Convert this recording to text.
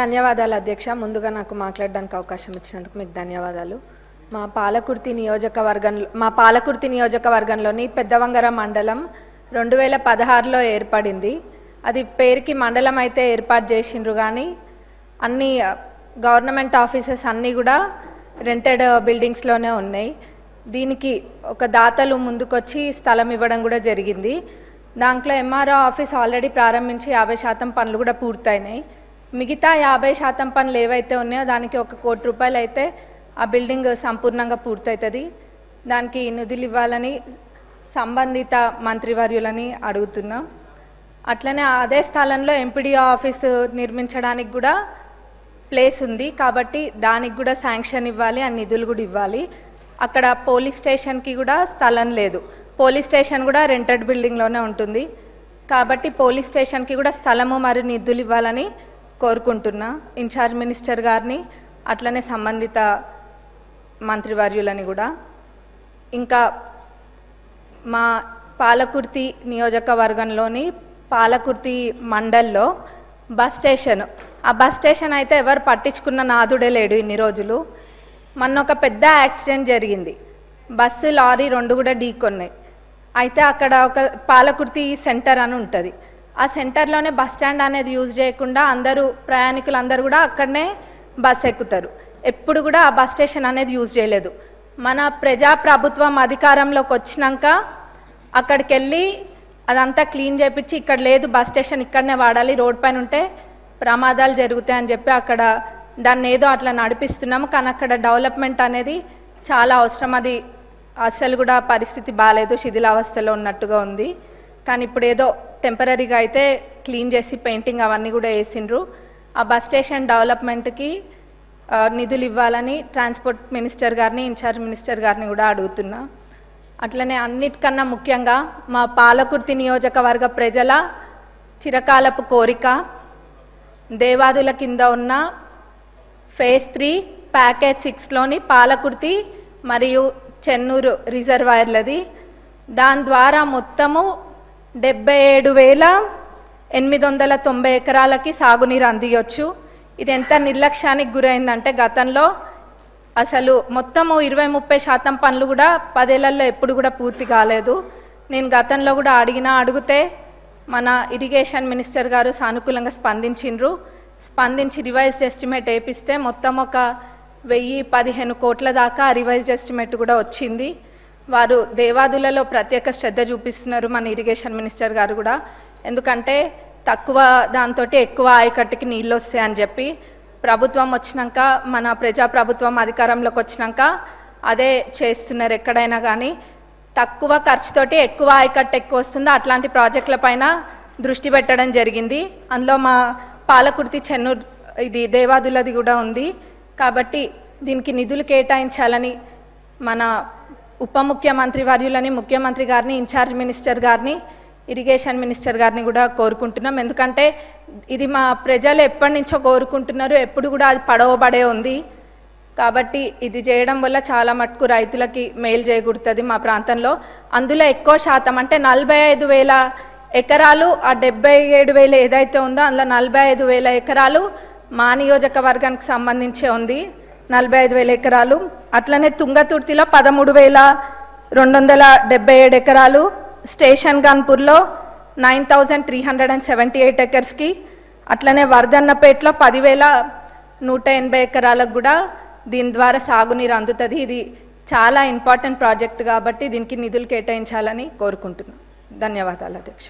ధన్యవాదాలు అధ్యక్ష. ముందుగా నాకు మాట్లాడడానికి అవకాశం ఇచ్చినందుకు మీకు ధన్యవాదాలు. మా పాలకుర్తి నియోజకవర్గంలోని పెద్దవంగర మండలం 2016లో ఏర్పడింది. అది పేరుకి మండలం అయితే ఏర్పాటు చేసిండ్రు, కానీ అన్ని గవర్నమెంట్ ఆఫీసెస్ అన్నీ కూడా రెంటెడ్ బిల్డింగ్స్లోనే ఉన్నాయి. దీనికి ఒక దాతలు ముందుకొచ్చి స్థలం ఇవ్వడం కూడా జరిగింది. దాంట్లో ఎంఆర్ఓ ఆఫీస్ ఆల్రెడీ ప్రారంభించి 50% పనులు కూడా పూర్తయినాయి. మిగతా 50% పనులు ఏవైతే ఉన్నాయో దానికి 1 కోటి రూపాయలు అయితే ఆ బిల్డింగ్ సంపూర్ణంగా పూర్తవుతుంది. దానికి నిధులు ఇవ్వాలని సంబంధిత మంత్రివర్యులని అడుగుతున్నాం. అట్లనే అదే స్థలంలో ఎంపీడీఓ ఆఫీసు నిర్మించడానికి కూడా ప్లేస్ ఉంది, కాబట్టి దానికి కూడా శాంక్షన్ ఇవ్వాలి, ఆ నిధులు కూడా ఇవ్వాలి. అక్కడ పోలీస్ స్టేషన్కి కూడా స్థలం లేదు. పోలీస్ స్టేషన్ కూడా రెంటెడ్ బిల్డింగ్లోనే ఉంటుంది, కాబట్టి పోలీస్ స్టేషన్కి కూడా స్థలము మరియు నిధులు ఇవ్వాలని కోరుకుంటున్నా ఇన్ఛార్జ్ మినిస్టర్ గారిని, అట్లనే సంబంధిత మంత్రివర్యులని కూడా. ఇంకా మా పాలకుర్తి నియోజకవర్గంలోని పాలకుర్తి మండల్లో బస్ స్టేషన్, ఆ బస్ స్టేషన్ అయితే ఎవరు పట్టించుకున్న నాదుడే లేడు ఇన్ని రోజులు. మొన్న ఒక పెద్ద యాక్సిడెంట్ జరిగింది, బస్సు లారీ 2 కూడా ఢీకొన్నాయి. అయితే అక్కడ ఒక పాలకుర్తి సెంటర్ అని ఉంటుంది, ఆ సెంటర్లోనే బస్ స్టాండ్ అనేది యూజ్ చేయకుండా ప్రయాణికులు అందరూ కూడా అక్కడనే బస్ ఎక్కుతారు. ఎప్పుడు కూడా ఆ బస్ స్టేషన్ అనేది యూజ్ చేయలేదు. మన ప్రజాప్రభుత్వం అధికారంలోకి వచ్చినాక అక్కడికి వెళ్ళి అదంతా క్లీన్ చేయించి ఇక్కడ లేదు బస్ స్టేషన్ ఇక్కడనే వాడాలి, రోడ్ పైన ఉంటే ప్రమాదాలు జరుగుతాయని చెప్పి అక్కడ దాన్ని ఏదో అట్లా నడిపిస్తున్నాము. కానీ అక్కడ డెవలప్మెంట్ అనేది చాలా అవసరం. అది అసలు కూడా పరిస్థితి బాగాలేదు, శిథిలావస్థలో ఉన్నట్టుగా ఉంది. కానీ ఇప్పుడు ఏదో టెంపరీగా అయితే క్లీన్ చేసి పెయింటింగ్ అవన్నీ కూడా వేసిండ్రు. ఆ బస్ స్టేషన్ డెవలప్మెంట్కి నిధులు ఇవ్వాలని ట్రాన్స్పోర్ట్ మినిస్టర్ గారిని, ఇన్ఛార్జ్ మినిస్టర్ గారిని కూడా అడుగుతున్నా. అట్లనే అన్నిటికన్నా ముఖ్యంగా మా పాలకుర్తి నియోజకవర్గ ప్రజల చిరకాలపు కోరిక దేవాదుల కింద ఉన్న ఫేజ్ 3 ప్యాకేజ్ 6లోని పాలకుర్తి మరియు చెన్నూరు రిజర్వాయర్లది. దాని ద్వారా మొత్తము 77,890 ఎకరాలకి సాగునీరు అందియొచ్చు. ఇది ఎంత నిర్లక్ష్యానికి గురైందంటే గతంలో అసలు మొత్తము 20-30% పనులు కూడా 10 ఏళ్లలో ఎప్పుడు కూడా పూర్తి కాలేదు. నేను గతంలో కూడా అడిగితే మన ఇరిగేషన్ మినిస్టర్ గారు సానుకూలంగా స్పందించి రివైజ్డ్ ఎస్టిమేట్ వేపిస్తే మొత్తం ఒక 1015 కోట్ల దాకా రివైజ్డ్ ఎస్టిమేట్ కూడా వచ్చింది. వారు దేవాదులలో ప్రత్యేక శ్రద్ధ చూపిస్తున్నారు మన ఇరిగేషన్ మినిస్టర్ గారు కూడా, ఎందుకంటే తక్కువ దాంతో ఎక్కువ ఆయకట్టుకి నీళ్ళు వస్తాయని చెప్పి ప్రభుత్వం వచ్చినాక, మన ప్రజాప్రభుత్వం అధికారంలోకి వచ్చినాక అదే చేస్తున్నారు. ఎక్కడైనా కానీ తక్కువ ఖర్చుతోటి ఎక్కువ ఆయకట్టు ఎక్కువ వస్తుందో అట్లాంటి ప్రాజెక్టుల పైన దృష్టి పెట్టడం జరిగింది. అందులో మా పాలకుర్తి చెన్నూరు ఇది దేవాదులది కూడా ఉంది. కాబట్టి దీనికి నిధులు కేటాయించాలని మన ఉప ముఖ్యమంత్రి వర్యులని, ముఖ్యమంత్రి గారిని, ఇన్ఛార్జ్ మినిస్టర్ గారిని, ఇరిగేషన్ మినిస్టర్ గారిని కూడా కోరుకుంటున్నాం. ఎందుకంటే ఇది మా ప్రజలు ఎప్పటి నుంచో కోరుకుంటున్నారు, ఎప్పుడు కూడా అది పడవబడే ఉంది. కాబట్టి ఇది చేయడం వల్ల చాలా మటుకు రైతులకి మేలు చేకూరుతుంది మా ప్రాంతంలో. అందులో ఎక్కువ శాతం అంటే 45,000 ఎకరాలు, ఆ 77,000 ఏదైతే ఉందో అందులో 45,000 ఎకరాలు మా నియోజకవర్గానికి సంబంధించే ఉంది, 45,000 ఎకరాలు. అట్లనే తుంగతుర్తిలో 13,277 ఎకరాలు, స్టేషన్ గన్పూర్లో 9,378 ఎకర్స్కి, అట్లనే వర్ధన్నపేటలో 10,180 ఎకరాలకు కూడా దీని ద్వారా సాగునీరు అందుతుంది. ఇది చాలా ఇంపార్టెంట్ ప్రాజెక్ట్ కాబట్టి దీనికి నిధులు కేటాయించాలని కోరుకుంటున్నాను. ధన్యవాదాలు అధ్యక్ష.